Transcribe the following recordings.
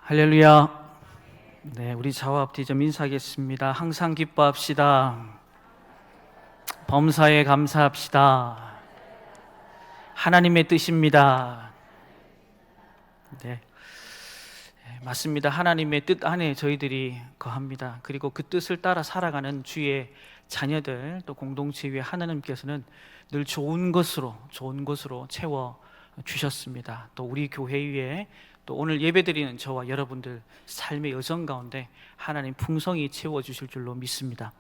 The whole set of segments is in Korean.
할렐루야. 네, 우리 좌와 앞뒤 좀 인사하겠습니다. 항상 기뻐합시다. 범사에 감사합시다. 하나님의 뜻입니다. 네, 맞습니다. 하나님의 뜻 안에 저희들이 거합니다. 그리고 그 뜻을 따라 살아가는 주의 자녀들, 또 공동체 위에 하나님께서는 늘 좋은 것으로 채워 주셨습니다. 또 우리 교회 위에 또 오늘 예배드리는 저와 여러분들 삶의 여정 가운데 하나님 풍성히 채워주실 줄로 믿습니다.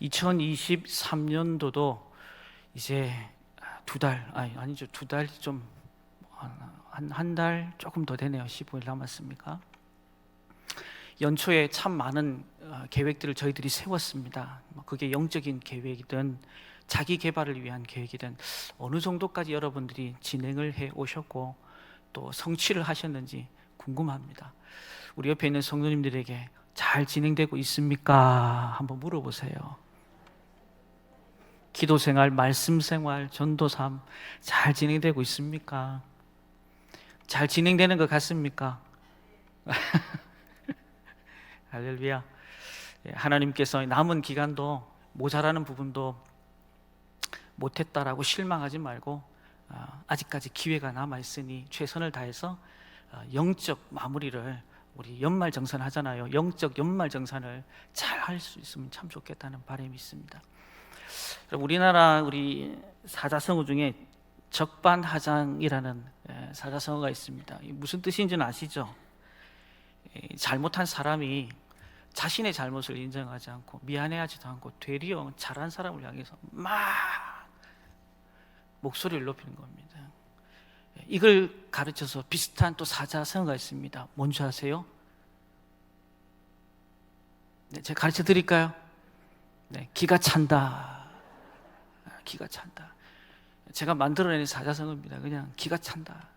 2023년도도 이제 두 달 좀 한 달 조금 더 되네요. 15일 남았습니까? 연초에 참 많은 계획들을 저희들이 세웠습니다. 그게 영적인 계획이든 자기 개발을 위한 계획이든 어느 정도까지 여러분들이 진행을 해 오셨고 또 성취를 하셨는지 궁금합니다. 우리 옆에 있는 성도님들에게 잘 진행되고 있습니까? 한번 물어보세요. 기도 생활, 말씀 생활, 전도 삶 잘 진행되고 있습니까? 잘 진행되는 것 같습니까? 할렐루야. 하나님께서 남은 기간도 모자라는 부분도 못했다라고 실망하지 말고 아직까지 기회가 남아있으니 최선을 다해서 영적 마무리를, 우리 연말정산 하잖아요. 영적 연말정산을 잘 할 수 있으면 참 좋겠다는 바람이 있습니다. 우리나라 우리 사자성어 중에 적반하장이라는 사자성어가 있습니다. 무슨 뜻인지는 아시죠? 잘못한 사람이 자신의 잘못을 인정하지 않고 미안해하지도 않고 되려 잘한 사람을 향해서 막 목소리를 높이는 겁니다. 이걸 가르쳐서 비슷한 또 사자성어가 있습니다. 뭔지 아세요? 네, 제가 가르쳐 드릴까요? 네, 기가 찬다. 기가 찬다. 제가 만들어낸 사자성어입니다. 그냥 기가 찬다.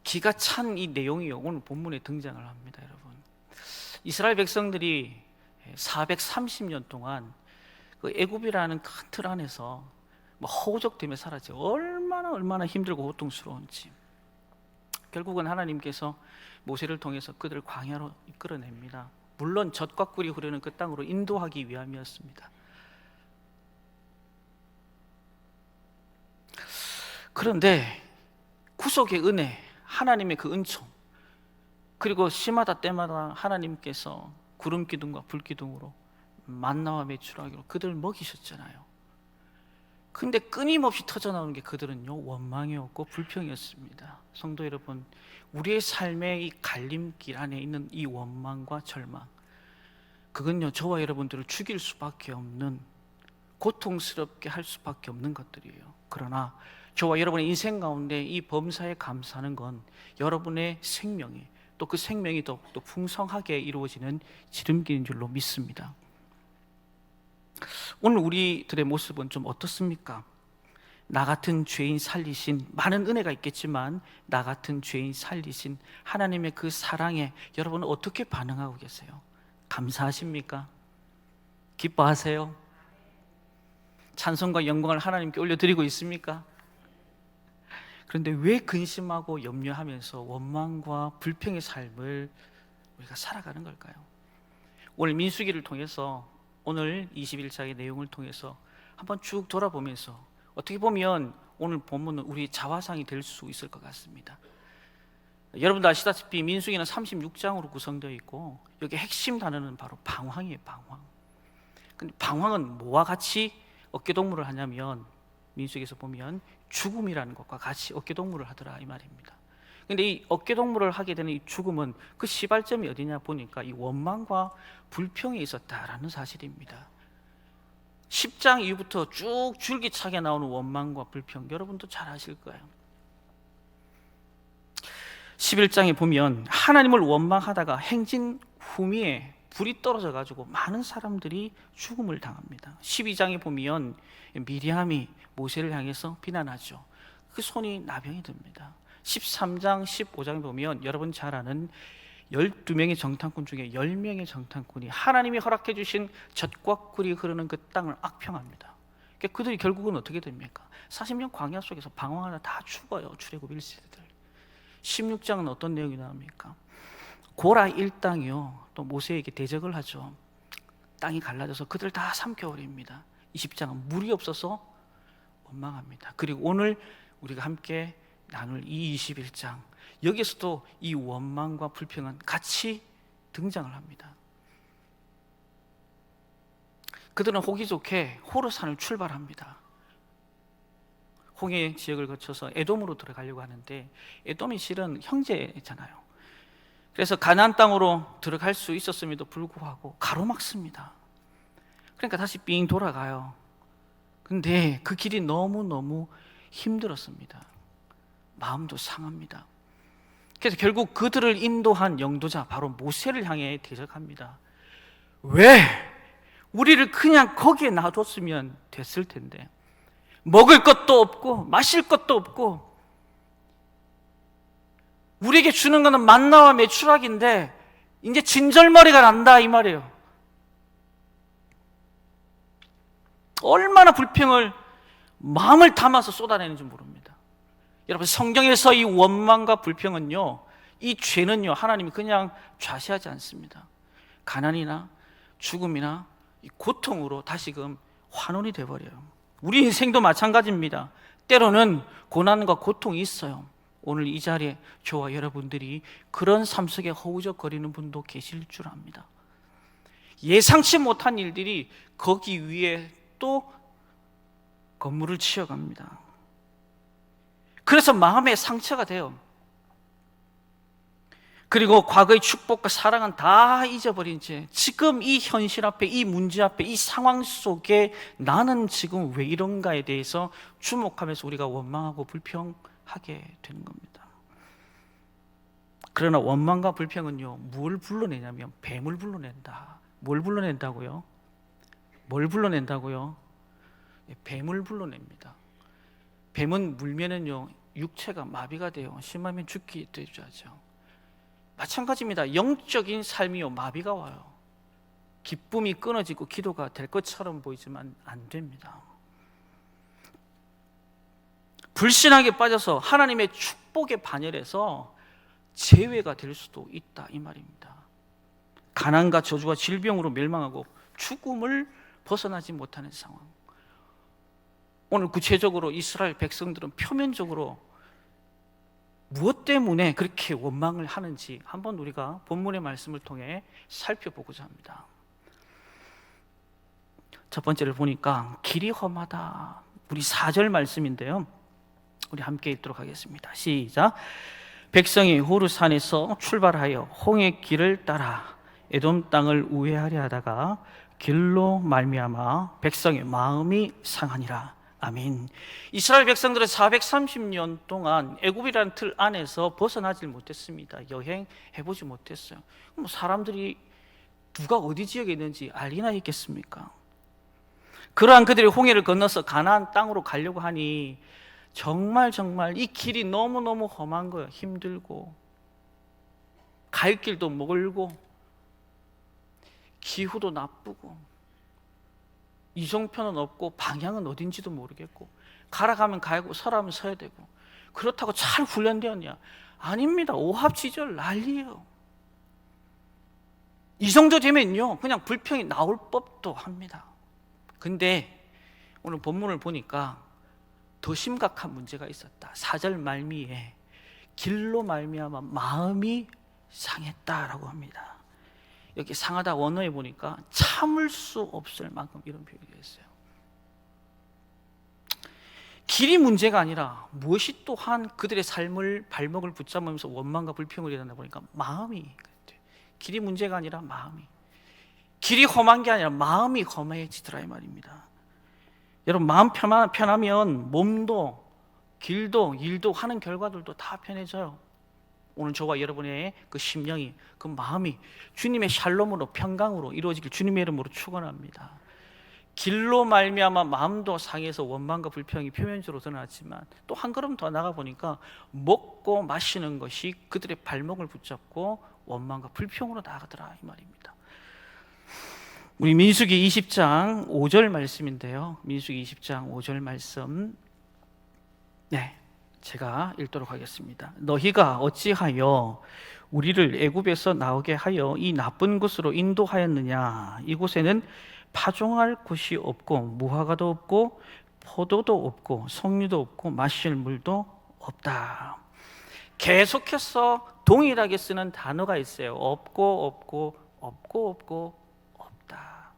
기가 찬 이 내용이 오늘 본문에 등장을 합니다, 여러분. 이스라엘 백성들이 430년 동안 그 애굽이라는 큰 틀 안에서 허우적대며 살았지. 얼마나 힘들고 고통스러운지. 결국은 하나님께서 모세를 통해서 그들을 광야로 이끌어냅니다. 물론 젖과 꿀이 흐르는 그 땅으로 인도하기 위함이었습니다. 그런데 구속의 은혜, 하나님의 그 은총, 그리고 시마다 때마다 하나님께서 구름 기둥과 불 기둥으로 만나와 메추라기로 그들을 먹이셨잖아요. 근데 끊임없이 터져나오는 게 그들은요, 원망이었고 불평이었습니다. 성도 여러분, 우리의 삶의 이 갈림길 안에 있는 이 원망과 절망, 그건요, 저와 여러분들을 죽일 수밖에 없는, 고통스럽게 할 수밖에 없는 것들이에요. 그러나 저와 여러분의 인생 가운데 이 범사에 감사하는 건 여러분의 생명이, 또 그 생명이 더욱더 풍성하게 이루어지는 지름길인 줄로 믿습니다. 오늘 우리들의 모습은 좀 어떻습니까? 나 같은 죄인 살리신, 많은 은혜가 있겠지만 나 같은 죄인 살리신 하나님의 그 사랑에 여러분은 어떻게 반응하고 계세요? 감사하십니까? 기뻐하세요? 찬송과 영광을 하나님께 올려드리고 있습니까? 그런데 왜 근심하고 염려하면서 원망과 불평의 삶을 우리가 살아가는 걸까요? 오늘 민수기를 통해서, 오늘 21장의 내용을 통해서 한번 쭉 돌아보면서 어떻게 보면 오늘 본문은 우리 자화상이 될 수 있을 것 같습니다. 여러분도 아시다시피 민수기는 36장으로 구성되어 있고 여기 핵심 단어는 바로 방황이에요. 방황. 근데 방황은 뭐와 같이 어깨동무를 하냐면, 민수기에서 보면 죽음이라는 것과 같이 어깨동무를 하더라 이 말입니다. 근데 이 어깨동무를 하게 되는 이 죽음은 그 시발점이 어디냐 보니까 이 원망과 불평이 있었다라는 사실입니다. 10장 이후부터 쭉 줄기차게 나오는 원망과 불평, 여러분도 잘 아실 거예요. 11장에 보면 하나님을 원망하다가 행진 후미에 불이 떨어져 가지고 많은 사람들이 죽음을 당합니다. 12장에 보면 미리암이 모세를 향해서 비난하죠. 그 손이 나병이 듭니다. 13장, 15장에 보면 여러분 잘 아는 12명의 정탐꾼 중에 10명의 정탐꾼이 하나님이 허락해 주신 젖과 꿀이 흐르는 그 땅을 악평합니다. 그러니까 그들이 결국은 어떻게 됩니까? 40년 광야 속에서 방황하다 다 죽어요. 출애굽 1세대들. 16장은 어떤 내용이 나옵니까? 고라 일당이요 또 모세에게 대적을 하죠. 땅이 갈라져서 그들 다 삼켜버립니다. 20장은 물이 없어서 원망합니다. 그리고 오늘 우리가 함께 나눌 이 21장, 여기서도 이 원망과 불평은 같이 등장을 합니다. 그들은 호기 좋게 호르산을 출발합니다. 홍해 지역을 거쳐서 에돔으로 들어가려고 하는데, 에돔이 실은 형제잖아요. 그래서 가나안 땅으로 들어갈 수 있었음에도 불구하고 가로막습니다. 그러니까 다시 삥 돌아가요. 근데 그 길이 너무너무 힘들었습니다. 마음도 상합니다. 그래서 결국 그들을 인도한 영도자 바로 모세를 향해 대적합니다. 왜? 우리를 그냥 거기에 놔뒀으면 됐을 텐데, 먹을 것도 없고 마실 것도 없고 우리에게 주는 것은 만나와 메추락인데 이제 진절머리가 난다 이 말이에요. 얼마나 불평을 마음을 담아서 쏟아내는지 모릅니다. 여러분, 성경에서 이 원망과 불평은요, 이 죄는요, 하나님이 그냥 좌시하지 않습니다. 가난이나 죽음이나 이 고통으로 다시금 환원이 돼버려요. 우리 인생도 마찬가지입니다. 때로는 고난과 고통이 있어요. 오늘 이 자리에 저와 여러분들이 그런 삶 속에 허우적거리는 분도 계실 줄 압니다. 예상치 못한 일들이 거기 위에 또 건물을 치어갑니다. 그래서 마음에 상처가 돼요. 그리고 과거의 축복과 사랑은 다 잊어버린 채 지금 이 현실 앞에, 이 문제 앞에, 이 상황 속에 나는 지금 왜 이런가에 대해서 주목하면서 우리가 원망하고 불평하게 되는 겁니다. 그러나 원망과 불평은요, 뭘 불러내냐면 뱀을 불러낸다. 뭘 불러낸다고요? 뭘 불러낸다고요? 뱀을 불러냅니다. 뱀은 물면은요, 육체가 마비가 돼요. 심하면 죽기 되죠. 마찬가지입니다. 영적인 삶이요, 마비가 와요. 기쁨이 끊어지고 기도가 될 것처럼 보이지만 안 됩니다. 불신하게 빠져서 하나님의 축복에 반열해서 재회가 될 수도 있다 이 말입니다. 가난과 저주와 질병으로 멸망하고 죽음을 벗어나지 못하는 상황. 오늘 구체적으로 이스라엘 백성들은 표면적으로 무엇 때문에 그렇게 원망을 하는지 한번 우리가 본문의 말씀을 통해 살펴보고자 합니다. 첫 번째를 보니까 길이 험하다. 우리 4절 말씀인데요, 우리 함께 읽도록 하겠습니다. 시작. 백성이 호르산에서 출발하여 홍해 길을 따라 에돔 땅을 우회하려 하다가 길로 말미암아 백성의 마음이 상하니라. 아멘. 이스라엘 백성들은 430년 동안 애굽이라는 틀 안에서 벗어나질 못했습니다. 여행해보지 못했어요. 사람들이 누가 어디 지역에 있는지 알리나 있겠습니까? 그러한 그들이 홍해를 건너서 가나안 땅으로 가려고 하니 정말 이 길이 너무너무 험한 거예요. 힘들고 갈 길도 멀고 기후도 나쁘고 이정표는 없고 방향은 어딘지도 모르겠고 가라가면 가고 서라면 서야 되고, 그렇다고 잘 훈련되었냐? 아닙니다. 오합지졸 난리예요. 이 정도 되면요 그냥 불평이 나올 법도 합니다. 근데 오늘 본문을 보니까 더 심각한 문제가 있었다. 4절 말미에 길로 말미암아 마음이 상했다라고 합니다. 여기 상하다 원어에 보니까 참을 수 없을 만큼 이런 표현이 되어 있어요. 길이 문제가 아니라 무엇이 또한 그들의 삶을 발목을 붙잡으면서 원망과 불평을 일어나다 보니까 마음이, 길이 문제가 아니라 마음이, 길이 험한 게 아니라 마음이 험해지더라 이 말입니다. 여러분, 마음 편하면 몸도 길도 일도 하는 결과들도 다 편해져요. 오늘 저와 여러분의 그 심령이, 그 마음이 주님의 샬롬으로 평강으로 이루어지길 주님의 이름으로 축원합니다. 길로 말미암아 마음도 상해서 원망과 불평이 표면적으로 드러났지만 또 한 걸음 더 나가 보니까 먹고 마시는 것이 그들의 발목을 붙잡고 원망과 불평으로 나아가더라 이 말입니다. 우리 민수기 20장 5절 말씀인데요, 민수기 20장 5절 말씀, 제가 읽도록 하겠습니다. 너희가 어찌하여 우리를 애굽에서 나오게 하여 이 나쁜 곳으로 인도하였느냐? 이곳에는 파종할 곳이 없고 무화과도 없고 포도도 없고 석류도 없고 마실 물도 없다. 계속해서 동일하게 쓰는 단어가 있어요. 없고 없다.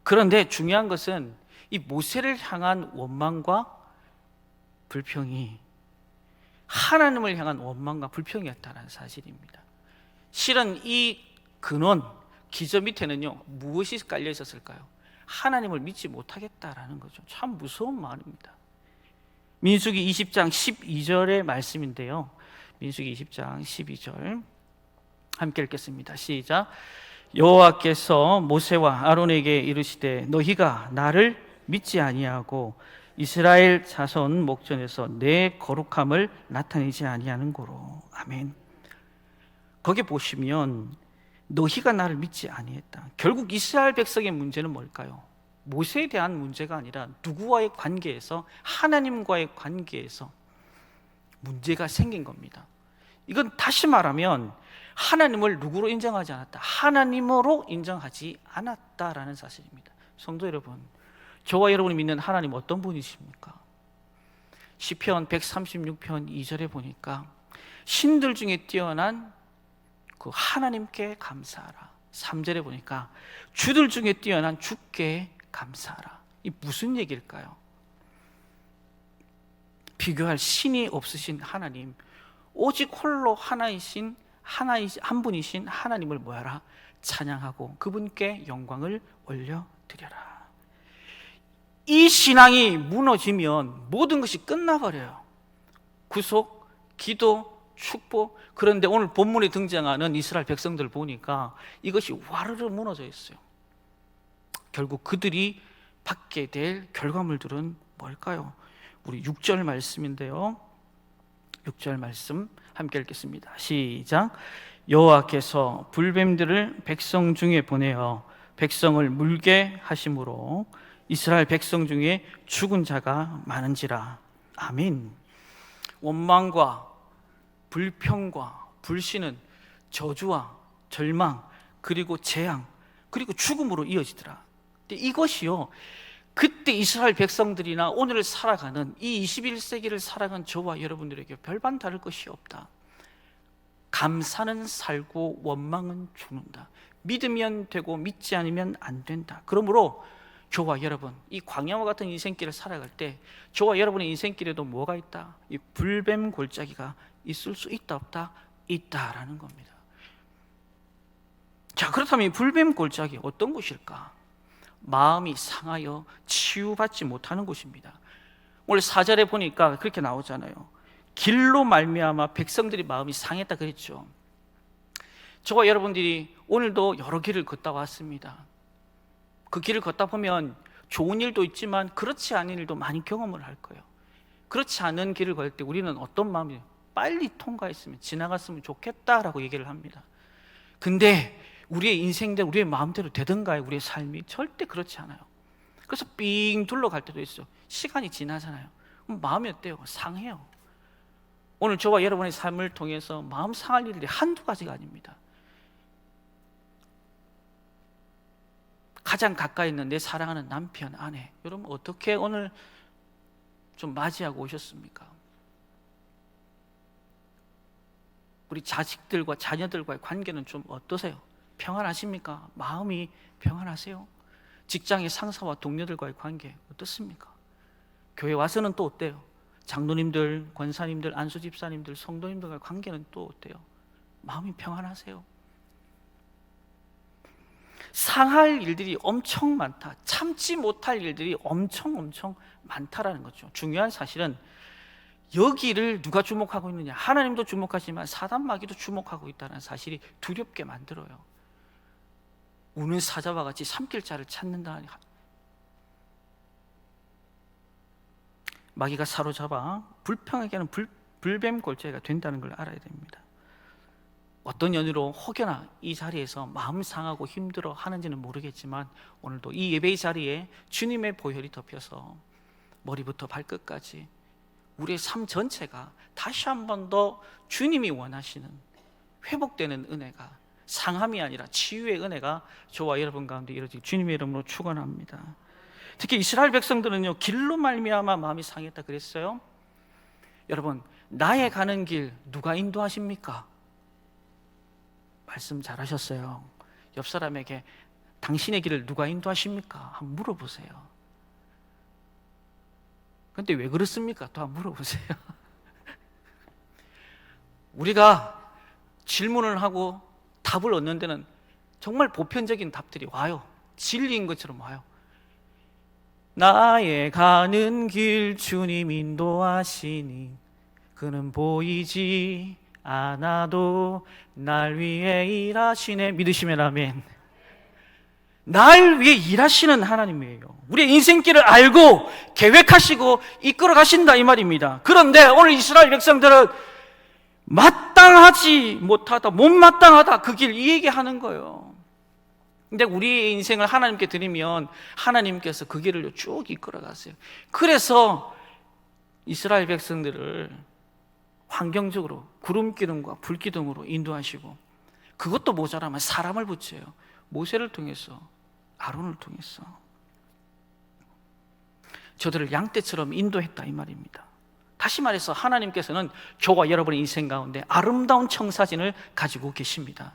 그런데 중요한 것은 이 모세를 향한 원망과 불평이 하나님을 향한 원망과 불평이었다는 사실입니다. 실은 이 근원, 기저 밑에는요, 무엇이 깔려 있었을까요? 하나님을 믿지 못하겠다라는 거죠. 참 무서운 말입니다. 민수기 20장 12절의 말씀인데요. 민수기 20장 12절 함께 읽겠습니다. 시작. 여호와께서 모세와 아론에게 이르시되 너희가 나를 믿지 아니하고 이스라엘 자손 목전에서 내 거룩함을 나타내지 아니하는 고로. 아멘. 거기 보시면 너희가 나를 믿지 아니했다. 결국 이스라엘 백성의 문제는 뭘까요? 모세에 대한 문제가 아니라 누구와의 관계에서, 하나님과의 관계에서 문제가 생긴 겁니다. 이건 다시 말하면 하나님을 누구로 인정하지 않았다? 하나님으로 인정하지 않았다라는 사실입니다. 성도 여러분, 저와 여러분이 믿는 하나님 어떤 분이십니까? 시편 136편 2절에 보니까 신들 중에 뛰어난 그 하나님께 감사하라. 3절에 보니까 주들 중에 뛰어난 주께 감사하라. 이 무슨 얘기일까요? 비교할 신이 없으신 하나님, 오직 홀로 하나이신 한 분이신 하나님을 뭐하라? 찬양하고 그분께 영광을 올려드려라. 이 신앙이 무너지면 모든 것이 끝나버려요. 구속, 기도, 축복. 그런데 오늘 본문에 등장하는 이스라엘 백성들 보니까 이것이 와르르 무너져 있어요. 결국 그들이 받게 될 결과물들은 뭘까요? 우리 6절 말씀인데요. 6절 말씀 함께 읽겠습니다. 시작. 여호와께서 불뱀들을 백성 중에 보내어 백성을 물게 하심으로 이스라엘 백성 중에 죽은 자가 많은지라. 아멘. 원망과 불평과 불신은 저주와 절망, 그리고 재앙, 그리고 죽음으로 이어지더라. 근데 이것이요, 그때 이스라엘 백성들이나 오늘 살아가는 이 21세기를 살아가는 저와 여러분들에게 별반 다를 것이 없다. 감사는 살고 원망은 죽는다. 믿으면 되고 믿지 않으면 안 된다. 그러므로 저와 여러분, 이 광야와 같은 인생길을 살아갈 때 저와 여러분의 인생길에도 뭐가 있다? 이 불뱀 골짜기가 있을 수 있다 없다? 있다라는 겁니다. 자, 그렇다면 이 불뱀 골짜기 어떤 곳일까? 마음이 상하여 치유받지 못하는 곳입니다. 오늘 4절에 보니까 그렇게 나오잖아요. 길로 말미암아 백성들이 마음이 상했다 그랬죠. 저와 여러분들이 오늘도 여러 길을 걷다 왔습니다. 그 길을 걷다 보면 좋은 일도 있지만 그렇지 않은 일도 많이 경험을 할 거예요. 그렇지 않은 길을 걸 때 우리는 어떤 마음이에요? 빨리 통과했으면, 지나갔으면 좋겠다라고 얘기를 합니다. 근데 우리의 인생대로, 우리의 마음대로 되던가요? 우리의 삶이? 절대 그렇지 않아요. 그래서 삥 둘러갈 때도 있어요. 시간이 지나잖아요. 그럼 마음이 어때요? 상해요. 오늘 저와 여러분의 삶을 통해서 마음 상할 일들이 한두 가지가 아닙니다. 가장 가까이 있는 내 사랑하는 남편, 아내, 여러분 어떻게 오늘 좀 맞이하고 오셨습니까? 우리 자식들과 자녀들과의 관계는 좀 어떠세요? 평안하십니까? 마음이 평안하세요? 직장의 상사와 동료들과의 관계 어떻습니까? 교회 와서는 또 어때요? 장로님들, 권사님들, 안수집사님들, 성도님들과의 관계는 또 어때요? 마음이 평안하세요? 상할 일들이 엄청 많다. 참지 못할 일들이 엄청 많다라는 거죠. 중요한 사실은 여기를 누가 주목하고 있느냐? 하나님도 주목하지만 사단 마귀도 주목하고 있다는 사실이 두렵게 만들어요. 우는 사자와 같이 삼킬 자를 찾는다. 마귀가 사로잡아 불평하게 하는 불뱀 골짜기가 된다는 걸 알아야 됩니다. 어떤 연유로 혹여나 이 자리에서 마음 상하고 힘들어 하는지는 모르겠지만 오늘도 이 예배의 자리에 주님의 보혈이 덮여서 머리부터 발끝까지 우리의 삶 전체가 다시 한 번 더 주님이 원하시는 회복되는 은혜가, 상함이 아니라 치유의 은혜가 저와 여러분 가운데 이루어지기 주님의 이름으로 축원합니다. 특히 이스라엘 백성들은요, 길로 말미암아 마음이 상했다 그랬어요. 여러분, 나의 가는 길 누가 인도하십니까? 말씀 잘하셨어요. 옆 사람에게 당신의 길을 누가 인도하십니까? 한번 물어보세요. 근데 왜 그렇습니까? 또 한번 물어보세요. 우리가 질문을 하고 답을 얻는 데는 정말 보편적인 답들이 와요. 진리인 것처럼 와요. 나의 가는 길 주님 인도하시니 그는 보이지 않아도 날 위해 일하시네. 믿으시면 아멘. 날 위해 일하시는 하나님이에요. 우리의 인생길을 알고 계획하시고 이끌어 가신다 이 말입니다. 그런데 오늘 이스라엘 백성들은 마땅하지 못하다, 못마땅하다, 그 길 이 얘기하는 거예요. 근데 우리의 인생을 하나님께 드리면 하나님께서 그 길을 쭉 이끌어 가세요. 그래서 이스라엘 백성들을 환경적으로 구름 기둥과 불 기둥으로 인도하시고, 그것도 모자라면 사람을 붙여요. 모세를 통해서, 아론을 통해서 저들을 양떼처럼 인도했다 이 말입니다. 다시 말해서 하나님께서는 저와 여러분의 인생 가운데 아름다운 청사진을 가지고 계십니다.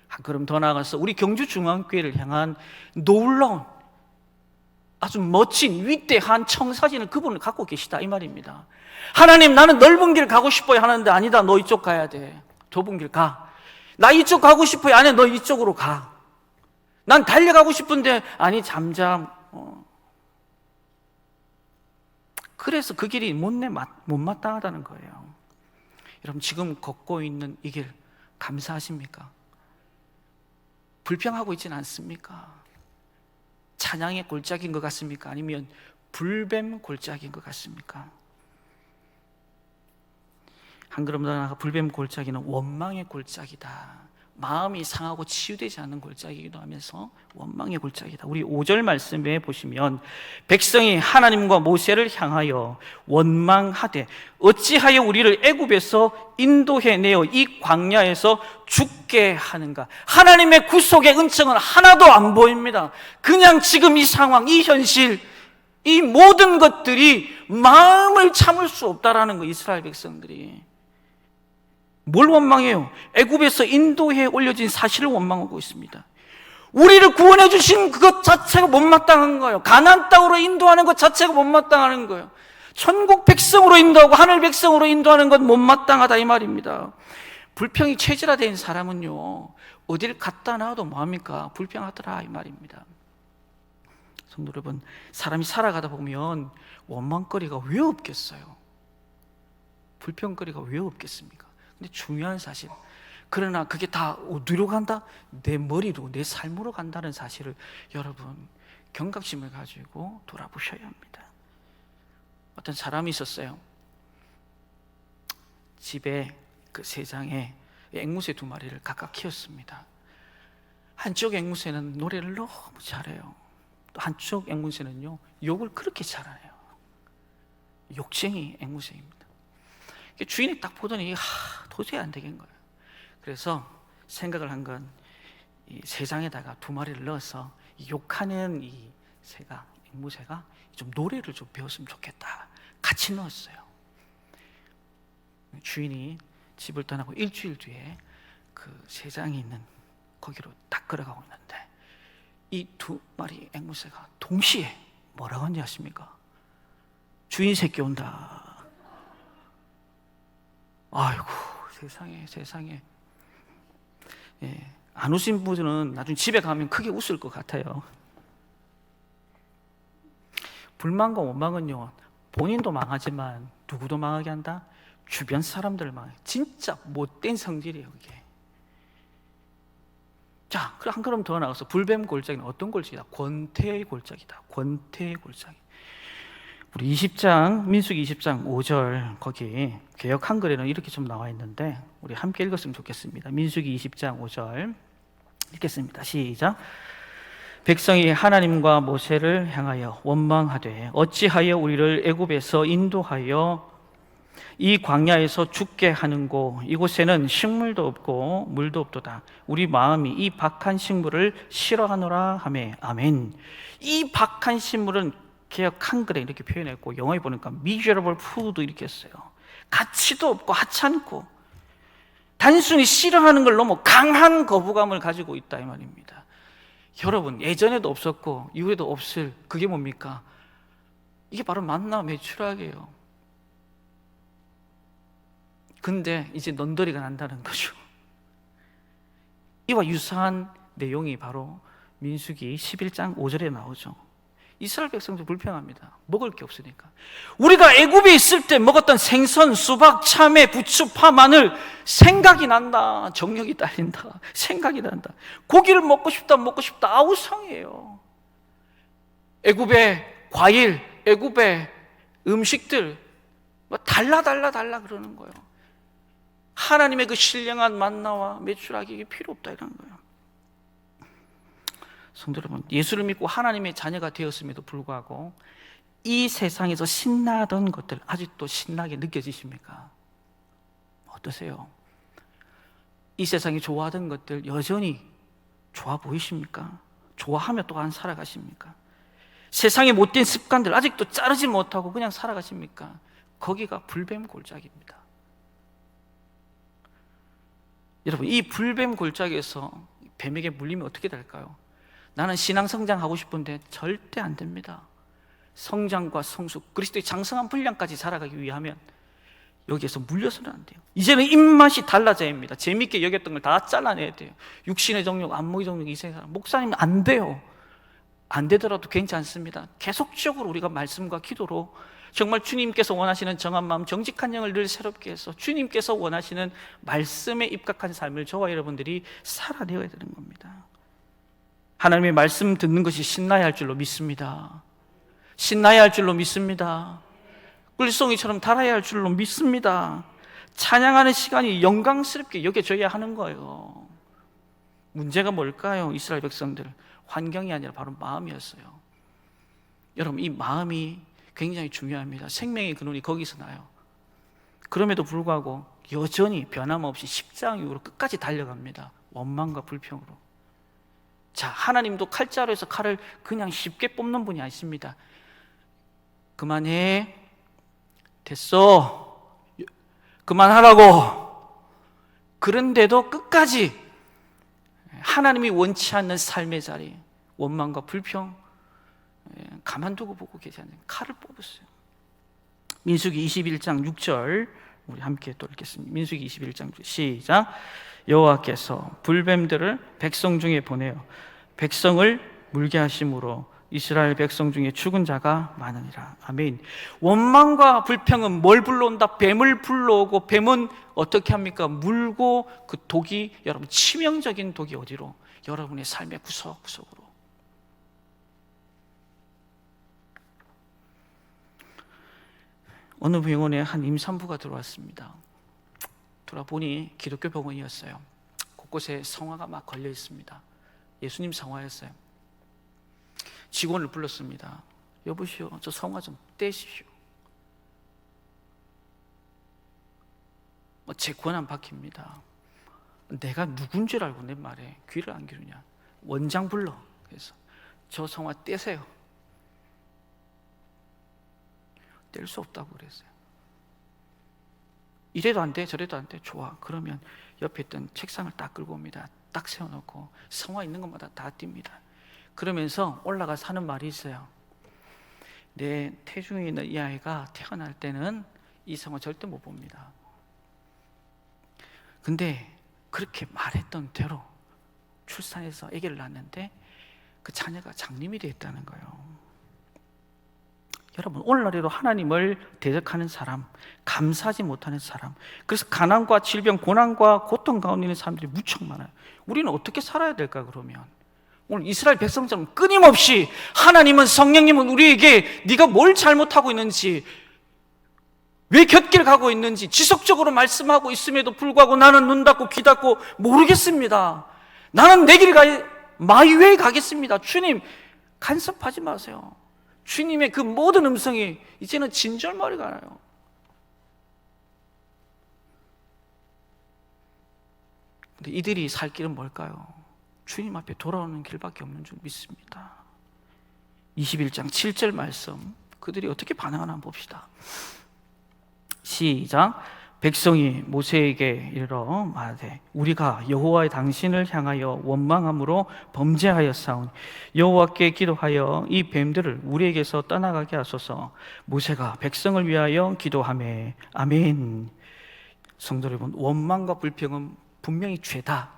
한 걸음 더 나아가서 우리 경주중앙교회를 향한 놀라운 아주 멋진 위대한 청사진을 그분을 갖고 계시다 이 말입니다. 하나님, 나는 넓은 길 가고 싶어요 하는데, 아니다, 너 이쪽 가야 돼. 좁은 길 가. 나 이쪽 가고 싶어요. 아니, 너 이쪽으로 가. 난 달려가고 싶은데, 아니, 잠잠. 그래서 그 길이 못마땅하다는 거예요. 여러분, 지금 걷고 있는 이 길 감사하십니까? 불평하고 있지는 않습니까? 찬양의 골짜기인 것 같습니까? 아니면 불뱀 골짜기인 것 같습니까? 한 걸음 더 나아가 불뱀 골짜기는 원망의 골짜기다. 마음이 상하고 치유되지 않는 골짜기이기도 하면서 원망의 골짜기다. 우리 5절 말씀에 보시면, 백성이 하나님과 모세를 향하여 원망하되 어찌하여 우리를 애굽에서 인도해내어 이 광야에서 죽게 하는가. 하나님의 구속의 은총은 하나도 안 보입니다. 그냥 지금 이 상황, 이 현실, 이 모든 것들이 마음을 참을 수 없다라는 거. 이스라엘 백성들이 뭘 원망해요? 애굽에서 인도해 올려진 사실을 원망하고 있습니다. 우리를 구원해 주신 그것 자체가 못마땅한 거예요. 가나안 땅으로 인도하는 것 자체가 못마땅한 거예요. 천국 백성으로 인도하고 하늘 백성으로 인도하는 건 못마땅하다 이 말입니다. 불평이 체질화된 사람은요, 어딜 갖다 놔도 뭐합니까? 불평하더라 이 말입니다. 성도 여러분, 사람이 살아가다 보면 원망거리가 왜 없겠어요? 불평거리가 왜 없겠습니까? 근데 중요한 사실, 그러나 그게 다 어디로 간다? 내 머리로, 내 삶으로 간다는 사실을 여러분 경각심을 가지고 돌아보셔야 합니다. 어떤 사람이 있었어요. 집에 그 세상에 앵무새 2마리를 각각 키웠습니다. 한쪽 앵무새는 노래를 너무 잘해요. 또 한쪽 앵무새는요, 욕을 그렇게 잘하네요. 욕쟁이 앵무새입니다. 주인이 딱 보더니 도저히 안 되겠는 거예요. 그래서 생각을 한 건, 이 세상에다가 2마리를 넣어서 욕하는 이 새가, 앵무새가 좀 노래를 좀 배웠으면 좋겠다. 같이 넣었어요. 주인이 집을 떠나고 일주일 뒤에 그 세상에 있는 거기로 딱 걸어가고 있는데, 이 2마리 앵무새가 동시에 뭐라고 하는지 아십니까? 주인 새끼 온다. 아이고, 세상에. 예, 안 우신 분들은 나중에 집에 가면 크게 웃을 것 같아요. 불만과 원망은요, 본인도 망하지만 누구도 망하게 한다? 주변 사람들을 망해. 진짜 못된 성질이에요, 그게. 자, 그럼 한 걸음 더 나가서 불뱀 골짜기는 어떤 골짜기다? 권태의 골짜기다. 권태의 골짜기. 우리 20장, 민수기 20장 5절, 거기 개역 한글에는 이렇게 좀 나와 있는데 우리 함께 읽었으면 좋겠습니다. 민수기 20장 5절 읽겠습니다. 시작. 백성이 하나님과 모세를 향하여 원망하되 어찌하여 우리를 애굽에서 인도하여 이 광야에서 죽게 하는 곳, 이곳에는 식물도 없고 물도 없도다. 우리 마음이 이 박한 식물을 싫어하노라 하매. 아멘. 이 박한 식물은 개역 한글에 이렇게 표현했고, 영어에 보니까 miserable food 이렇게 했어요. 가치도 없고 하찮고 단순히 싫어하는 걸 너무 강한 거부감을 가지고 있다 이 말입니다. 여러분, 예전에도 없었고 이후에도 없을 그게 뭡니까? 이게 바로 만나 매출하게요. 근데 이제 넌더리가 난다는 거죠. 이와 유사한 내용이 바로 민수기 11장 5절에 나오죠. 이스라엘 백성도 불평합니다. 먹을 게 없으니까. 우리가 애굽에 있을 때 먹었던 생선, 수박, 참외, 부추, 파, 마늘 생각이 난다. 정력이 딸린다. 생각이 난다. 고기를 먹고 싶다 아우성이에요. 애굽의 과일, 애굽의 음식들 달라 그러는 거예요. 하나님의 그 신령한 만나와 매출하기 이게 필요 없다 이런 거예요. 성도 여러분, 예수를 믿고 하나님의 자녀가 되었음에도 불구하고 이 세상에서 신나던 것들 아직도 신나게 느껴지십니까? 어떠세요? 이 세상이 좋아하던 것들 여전히 좋아 보이십니까? 좋아하며 또한 살아가십니까? 세상의 못된 습관들 아직도 자르지 못하고 그냥 살아가십니까? 거기가 불뱀 골짜기입니다. 여러분, 이 불뱀 골짜기에서 뱀에게 물리면 어떻게 될까요? 나는 신앙 성장하고 싶은데 절대 안 됩니다. 성장과 성숙, 그리스도의 장성한 분량까지 살아가기 위하면 여기에서 물려서는 안 돼요. 이제는 입맛이 달라져야 합니다. 재밌게 여겼던 걸 다 잘라내야 돼요. 육신의 정욕, 안목의 정욕, 이생의 사랑. 목사님 안 돼요. 안 되더라도 괜찮습니다. 계속적으로 우리가 말씀과 기도로 정말 주님께서 원하시는 정한 마음, 정직한 영을 늘 새롭게 해서 주님께서 원하시는 말씀에 입각한 삶을 저와 여러분들이 살아내야 되는 겁니다. 하나님의 말씀 듣는 것이 신나야 할 줄로 믿습니다. 신나야 할 줄로 믿습니다. 꿀송이처럼 달아야 할 줄로 믿습니다. 찬양하는 시간이 영광스럽게 여겨져야 하는 거예요. 문제가 뭘까요? 이스라엘 백성들 환경이 아니라 바로 마음이었어요. 여러분, 이 마음이 굉장히 중요합니다. 생명의 근원이 거기서 나요. 그럼에도 불구하고 여전히 변함없이 십자가 이후로 끝까지 달려갑니다. 원망과 불평으로. 자, 하나님도 칼자루에서 칼을 그냥 쉽게 뽑는 분이 아니십니다. 그만해, 됐어, 그만하라고. 그런데도 끝까지 하나님이 원치 않는 삶의 자리, 원망과 불평 가만두고 보고 계지 않는 칼을 뽑았어요. 민수기 21장 6절 우리 함께 또 읽겠습니다. 민수기 21장 6절 시작. 여호와께서 불뱀들을 백성 중에 보내어 백성을 물게 하심으로 이스라엘 백성 중에 죽은 자가 많으니라. 아멘. 원망과 불평은 뭘 불러온다? 뱀을 불러오고, 뱀은 어떻게 합니까? 물고 그 독이, 여러분 치명적인 독이 어디로? 여러분의 삶의 구석구석으로. 어느 병원에 한 임산부가 들어왔습니다. 돌아보니 기독교 병원이었어요. 곳곳에 성화가 막 걸려 있습니다. 예수님 성화였어요. 직원을 불렀습니다. 여보시오, 저 성화 좀 떼십시오. 제 권한 박힙니다. 내가 누군 줄 알고 내 말에 귀를 안 기르냐. 원장 불러. 그래서 저 성화 떼세요. 뗄 수 없다고 그랬어요. 이래도 안 돼, 저래도 안 돼. 좋아. 그러면 옆에 있던 책상을 딱 끌고 옵니다. 딱 세워놓고 성화 있는 것마다 다 띱니다. 그러면서 올라가서 하는 말이 있어요. 내 태중에 있는 이 아이가 태어날 때는 이 성화 절대 못 봅니다. 근데 그렇게 말했던 대로 출산해서 아기를 낳았는데 그 자녀가 장님이 되었다는 거예요. 여러분, 오늘날에도 하나님을 대적하는 사람, 감사하지 못하는 사람, 그래서 가난과 질병, 고난과 고통 가운데 있는 사람들이 무척 많아요. 우리는 어떻게 살아야 될까 그러면? 오늘 이스라엘 백성처럼 끊임없이 하나님은, 성령님은 우리에게 네가 뭘 잘못하고 있는지, 왜 곁길 가고 있는지 지속적으로 말씀하고 있음에도 불구하고 나는 눈 닫고 귀 닫고 모르겠습니다. 나는 내 길 마이 웨이 가겠습니다. 주님, 간섭하지 마세요. 주님의 그 모든 음성이 이제는 진절머리가 나요. 근데 이들이 살 길은 뭘까요? 주님 앞에 돌아오는 길밖에 없는 줄 믿습니다. 21장 7절 말씀, 그들이 어떻게 반응하나 한번 봅시다. 시작. 백성이 모세에게 이르러 말하되 우리가 여호와의 당신을 향하여 원망함으로 범죄하였사오니 여호와께 기도하여 이 뱀들을 우리에게서 떠나가게 하소서. 모세가 백성을 위하여 기도하매. 아멘. 성도 여러분, 원망과 불평은 분명히 죄다.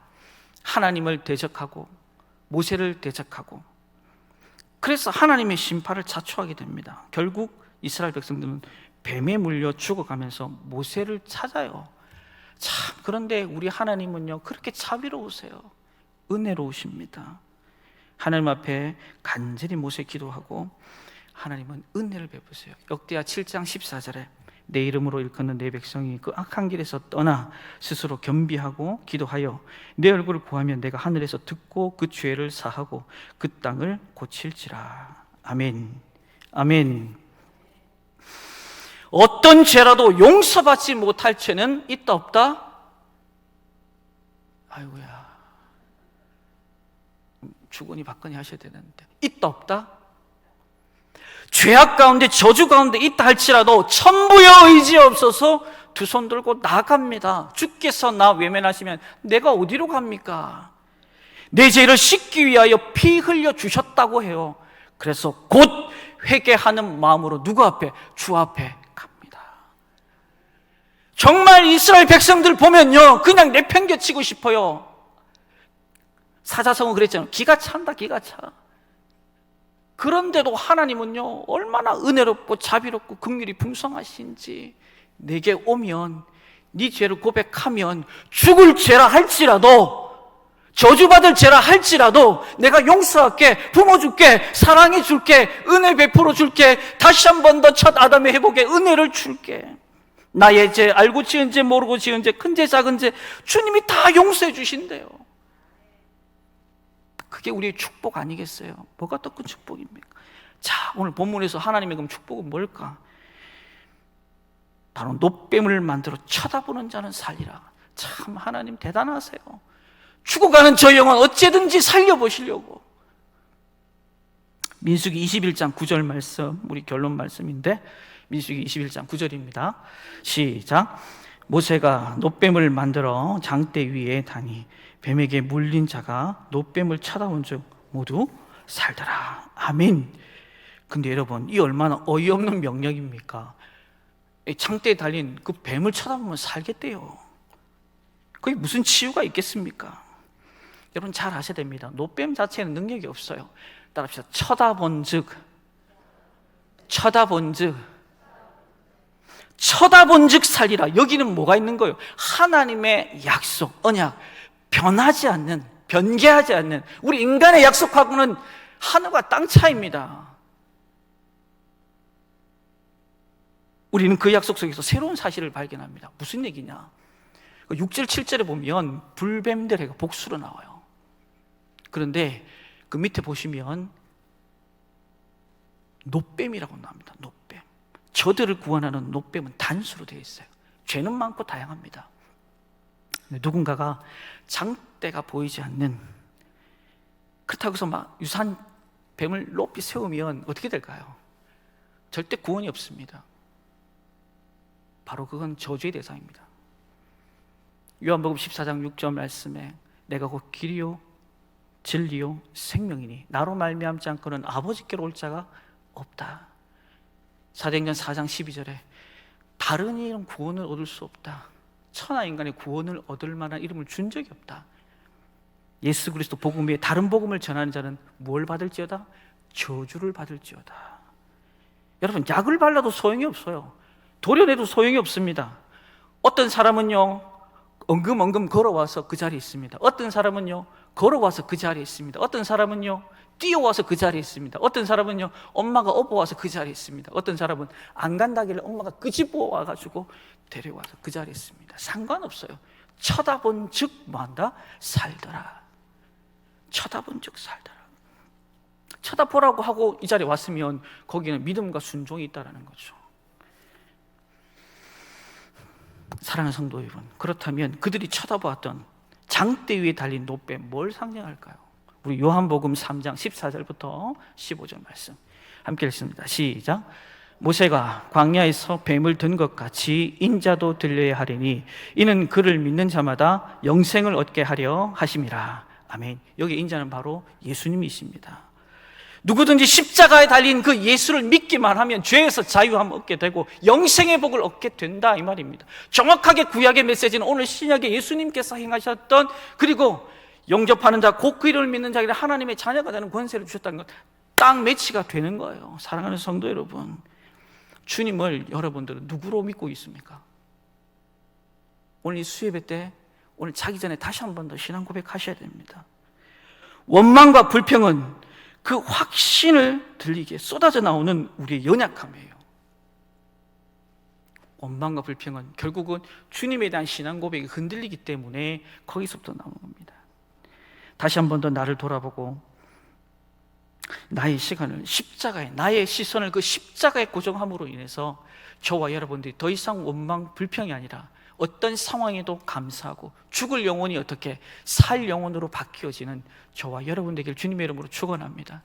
하나님을 대적하고 모세를 대적하고, 그래서 하나님의 심판을 자초하게 됩니다. 결국 이스라엘 백성들은 뱀에 물려 죽어가면서 모세를 찾아요. 참, 그런데 우리 하나님은요, 그렇게 자비로우세요. 은혜로우십니다. 하나님 앞에 간절히 모세 기도하고 하나님은 은혜를 베푸세요. 역대하 7장 14절에 내 이름으로 일컫는 내 백성이 그 악한 길에서 떠나 스스로 겸비하고 기도하여 내 얼굴을 구하면 내가 하늘에서 듣고 그 죄를 사하고 그 땅을 고칠지라. 아멘. 아멘. 어떤 죄라도 용서받지 못할 죄는 있다 없다? 아이고야, 주거니 받거니 하셔야 되는데 있다 없다? 죄악 가운데 저주 가운데 있다 할지라도 천부여 의지 없어서 두 손 들고 나갑니다. 주께서 나 외면하시면 내가 어디로 갑니까? 내 죄를 씻기 위하여 피 흘려 주셨다고 해요. 그래서 곧 회개하는 마음으로 누구 앞에? 주 앞에 갑니다. 정말 이스라엘 백성들 보면요, 그냥 내팽개치고 싶어요. 사자성은 그랬잖아요. 기가 찬다, 기가 차. 그런데도 하나님은요, 얼마나 은혜롭고 자비롭고 긍휼이 풍성하신지, 내게 오면 네 죄를 고백하면 죽을 죄라 할지라도, 저주받을 죄라 할지라도 내가 용서할게, 품어줄게, 사랑해줄게, 은혜 베풀어 줄게, 다시 한 번 더 첫 아담의 회복에 은혜를 줄게. 나의 죄, 알고 지은 죄, 모르고 지은 죄, 큰 죄, 작은 죄, 주님이 다 용서해 주신대요. 그게 우리의 축복 아니겠어요? 뭐가 더 큰 축복입니까? 자, 오늘 본문에서 하나님의 그럼 축복은 뭘까? 바로 놋뱀을 만들어 쳐다보는 자는 살리라. 참, 하나님 대단하세요. 죽어가는 저 영혼 어째든지 살려보시려고. 민수기 21장 9절 말씀, 우리 결론 말씀인데 민수기 21장 9절입니다. 시작. 모세가 놋뱀을 만들어 장대 위에 다니 뱀에게 물린 자가 놋뱀을 쳐다본 즉 모두 살더라. 아멘. 근데 여러분, 이 얼마나 어이없는 명령입니까? 장대에 달린 그 뱀을 쳐다보면 살겠대요. 그게 무슨 치유가 있겠습니까? 여러분 잘 아셔야 됩니다. 놋뱀 자체는 능력이 없어요. 따라합시다. 쳐다본 즉 살리라. 여기는 뭐가 있는 거예요? 하나님의 약속, 언약, 변하지 않는, 변개하지 않는, 우리 인간의 약속하고는 하늘과 땅 차이입니다. 우리는 그 약속 속에서 새로운 사실을 발견합니다. 무슨 얘기냐? 6절 7절에 보면 불뱀들에게 복수로 나와요. 그런데 그 밑에 보시면 놋뱀이라고 나옵니다. 놋뱀. 저들을 구원하는 놋뱀은 단수로 되어 있어요. 죄는 많고 다양합니다. 누군가가 장대가 보이지 않는, 그렇다고 해서 막 유산 뱀을 높이 세우면 어떻게 될까요? 절대 구원이 없습니다. 바로 그건 저주의 대상입니다. 요한복음 14장 6절 말씀에 내가 곧 길이요 진리요 생명이니 나로 말미암지 않고는 아버지께로 올 자가 없다. 사도행전 4장 12절에 다른 이름 구원을 얻을 수 없다. 천하 인간의 구원을 얻을 만한 이름을 준 적이 없다. 예수 그리스도 복음 외에 다른 복음을 전하는 자는 뭘 받을지어다? 저주를 받을지어다. 여러분, 약을 발라도 소용이 없어요. 도려내도 소용이 없습니다. 어떤 사람은요 엉금엉금 걸어와서 그 자리에 있습니다. 어떤 사람은요 걸어와서 그 자리에 있습니다. 어떤 사람은요 뛰어와서 그 자리에 있습니다. 어떤 사람은요 엄마가 업어와서 그 자리에 있습니다. 어떤 사람은 안 간다길래 엄마가 끄집어 와가지고 데려와서 그 자리에 있습니다. 상관없어요. 쳐다본 즉 뭐한다? 살더라. 쳐다본 즉 살더라. 쳐다보라고 하고 이 자리에 왔으면 거기는 믿음과 순종이 있다는 거죠. 사랑하는 성도 여러분, 그렇다면 그들이 쳐다보았던 장대 위에 달린 노뱀, 뭘 상징할까요? 우리 요한복음 3장 14절부터 15절 말씀 함께 읽습니다. 시작. 모세가 광야에서 뱀을 든 것 같이 인자도 들려야 하리니 이는 그를 믿는 자마다 영생을 얻게 하려 하심이라. 아멘. 여기 인자는 바로 예수님이십니다. 누구든지 십자가에 달린 그 예수를 믿기만 하면 죄에서 자유함을 얻게 되고 영생의 복을 얻게 된다, 이 말입니다. 정확하게 구약의 메시지는 오늘 신약의 예수님께서 행하셨던, 그리고 영접하는 자, 곧 그 이름을 믿는 자에게 하나님의 자녀가 되는 권세를 주셨다는 것, 딱 매치가 되는 거예요. 사랑하는 성도 여러분, 주님을 여러분들은 누구로 믿고 있습니까? 오늘 이 수예배 때, 오늘 자기 전에 다시 한 번 더 신앙 고백하셔야 됩니다. 원망과 불평은 그 확신을 들리게 쏟아져 나오는 우리의 연약함이에요. 원망과 불평은 결국은 주님에 대한 신앙 고백이 흔들리기 때문에 거기서부터 나오는 겁니다. 다시 한 번 더 나를 돌아보고 나의 시간을 십자가에, 나의 시선을 그 십자가에 고정함으로 인해서 저와 여러분들이 더 이상 원망, 불평이 아니라 어떤 상황에도 감사하고 죽을 영혼이 어떻게 살 영혼으로 바뀌어지는 저와 여러분들에게 주님의 이름으로 축원합니다.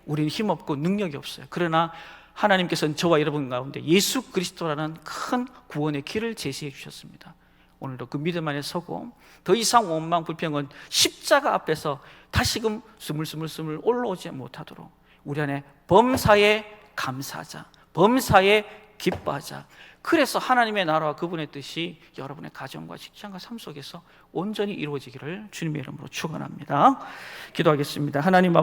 우리는 힘없고 능력이 없어요. 그러나 하나님께서는 저와 여러분 가운데 예수 그리스도라는 큰 구원의 길을 제시해 주셨습니다. 오늘도 그 믿음 안에 서고 더 이상 원망, 불평은 십자가 앞에서 다시금 스물스물 올라오지 못하도록 우리 안에 범사에 감사하자, 범사에 기뻐하자. 그래서 하나님의 나라와 그분의 뜻이 여러분의 가정과 직장과 삶 속에서 온전히 이루어지기를 주님의 이름으로 축원합니다. 기도하겠습니다. 하나님 아버지,